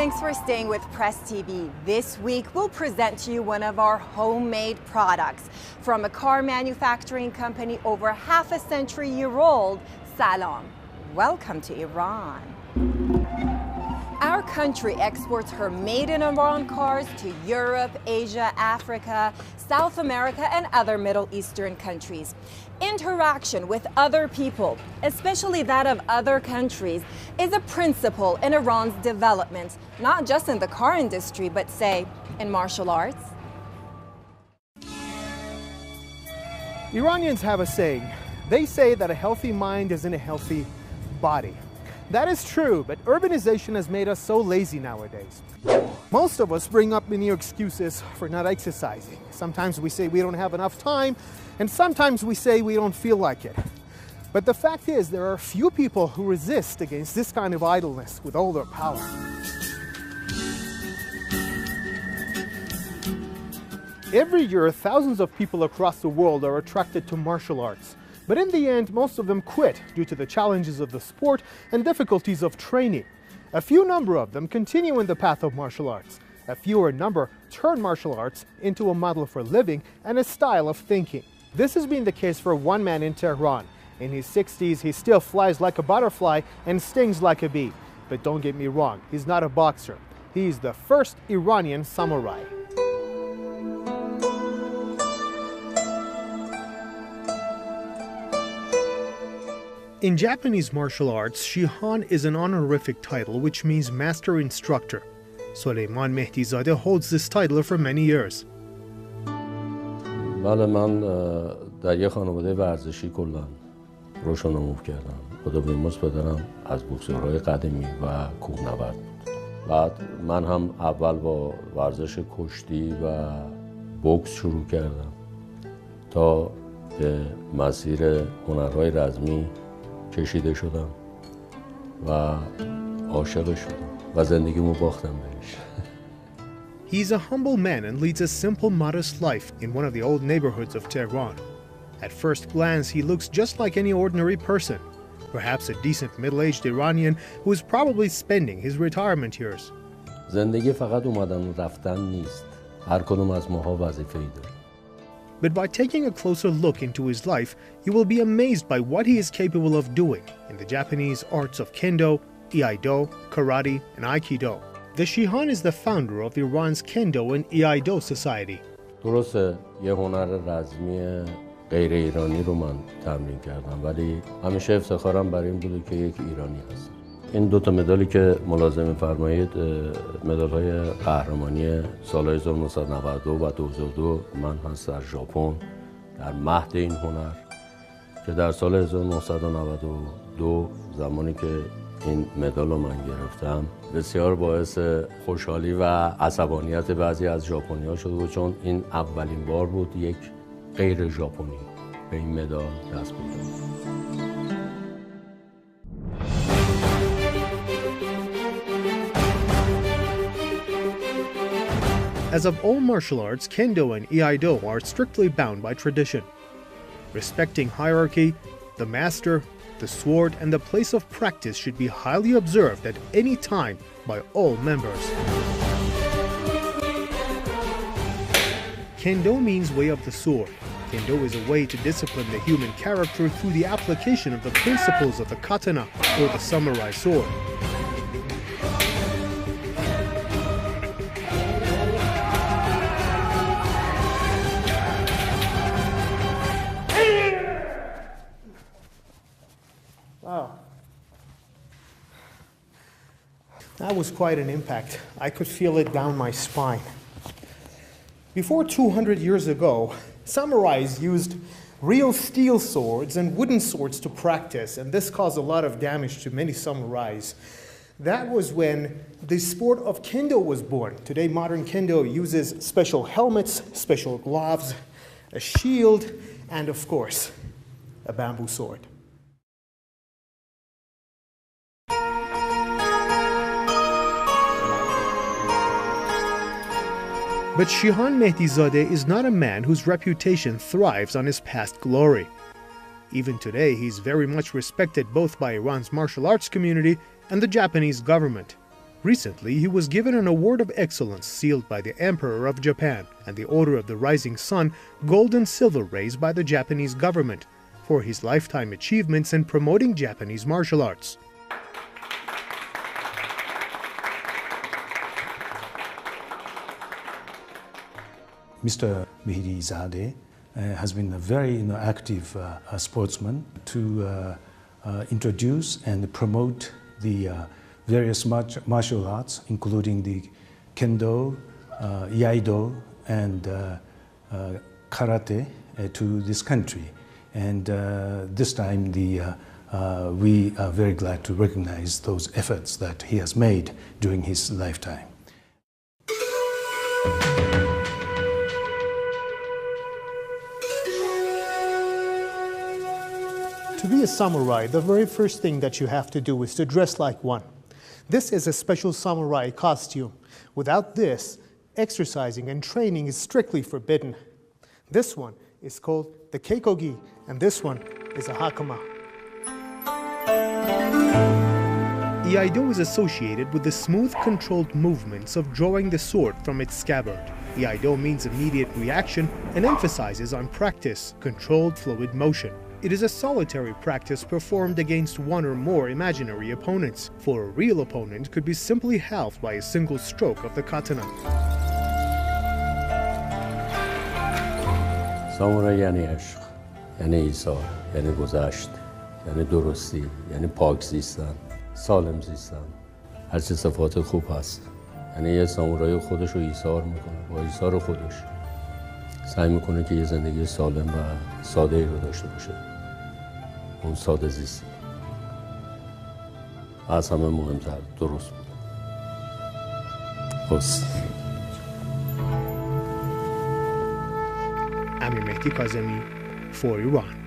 Thanks for staying with Press TV. This week, we'll present to you one of our homemade products from a car manufacturing company over half a century-year-old, Salam. Welcome to Iran. Our country exports her made-in-Iran cars to Europe, Asia, Africa, South America, and other Middle Eastern countries. Interaction with other people, especially that of other countries, is a principle in Iran's development, not just in the car industry, but say, in martial arts. Iranians have a saying. They say that a healthy mind is in a healthy body. That is true, but urbanization has made us so lazy nowadays. Most of us bring up many excuses for not exercising. Sometimes we say we don't have enough time, and sometimes we say we don't feel like it. But the fact is, there are few people who resist against this kind of idleness with all their power. Every year, thousands of people across the world are attracted to martial arts. But in the end, most of them quit due to the challenges of the sport and difficulties of training. A few number of them continue in the path of martial arts. A fewer number turn martial arts into a model for living and a style of thinking. This has been the case for one man in Tehran. In his 60s, he still flies like a butterfly and stings like a bee. But don't get me wrong, he's not a boxer. He's the first Iranian samurai. In Japanese martial arts, Shihan is an honorific title which means master instructor. Soleiman Mehdizadeh holds this title for many years. من در یک خانواده ورزشی کلا رشد و نمو کردم. خدا بیامرز پدرم از بوکسورهای قدیمی و کوهنورد بود. بعد من هم اول با ورزش کشتی و بوکس شروع کردم تا به مسیر هنرهای رزمی کشیده شدم و عاشق شدم و زندگیمو باختم بهش. He's a humble man and leads a simple, modest life in one of the old neighborhoods of Tehran. At first glance, he looks just like any ordinary person, perhaps a decent middle-aged Iranian who is probably spending his retirement years. زندگی فقط اومدن و رفتن نیست. هر کدوم از ماها وظیفه‌ای داره. But by taking a closer look into his life, you will be amazed by what he is capable of doing in the Japanese arts of kendo, iaido, karate, and aikido. The Shihan is the founder of Iran's Kendo and Iaido Society. درسته یه هنر رزمی غیر ایرانی رو من تمرین کردم ولی همیشه افتخارم برای این بوده که یک ایرانی هستم. این دو تا مدالی که ملاحظه می‌فرمایید مدال‌های قهرمانی سال‌های 1992 و 2002 من هست در ژاپن در مهد این هنر که در سال 1992 زمانی که این مدال رو من گرفتم بسیار باعث خوشحالی و عصبانیت بعضی از ژاپنی‌ها شده بود چون این اولین بار بود یک غیر ژاپنی به این مدال دست پیدا کرد. As of all martial arts, Kendo and Iaido are strictly bound by tradition. Respecting hierarchy, the master, the sword, and the place of practice should be highly observed at any time by all members. Kendo means way of the sword. Kendo is a way to discipline the human character through the application of the principles of the katana or the samurai sword. Wow. That was quite an impact. I could feel it down my spine. Before 200 years ago, samurais used real steel swords and wooden swords to practice, and this caused a lot of damage to many samurais. That was when the sport of kendo was born. Today, modern kendo uses special helmets, special gloves, a shield, and of course, a bamboo sword. But Shihan Mehdizadeh is not a man whose reputation thrives on his past glory. Even today, he's very much respected both by Iran's martial arts community and the Japanese government. Recently, he was given an award of excellence sealed by the Emperor of Japan and the Order of the Rising Sun, gold and silver rays by the Japanese government, for his lifetime achievements in promoting Japanese martial arts. Mr. Mihirizadeh has been a very active sportsman to introduce and promote the various martial arts, including the kendo, iaido, and karate to this country. And this time we are very glad to recognize those efforts that he has made during his lifetime. To be a samurai, the very first thing that you have to do is to dress like one. This is a special samurai costume. Without this, exercising and training is strictly forbidden. This one is called the keikogi, and this one is a hakama. Iaido is associated with the smooth, controlled movements of drawing the sword from its scabbard. Iaido means immediate reaction and emphasizes on practice, controlled, fluid motion. It is a solitary practice performed against one or more imaginary opponents, for a real opponent could be simply halved by a single stroke of the katana. سامورایی یعنی عشق، یعنی ایثار، یعنی گذشت، یعنی درستی، یعنی پاک زیستن، سالم زیستن. هرچه صفات خوب هست. یعنی یه سامورایی خودش رو ایثار میکنه، با ایثار خودش سعی میکنه که یه زندگی سالم و ساده‌ای رو داشته باشه. اون ساده زیستی. از همه مهمتر درست بود. خوست. Amir Mehdi Kazemi for Iran.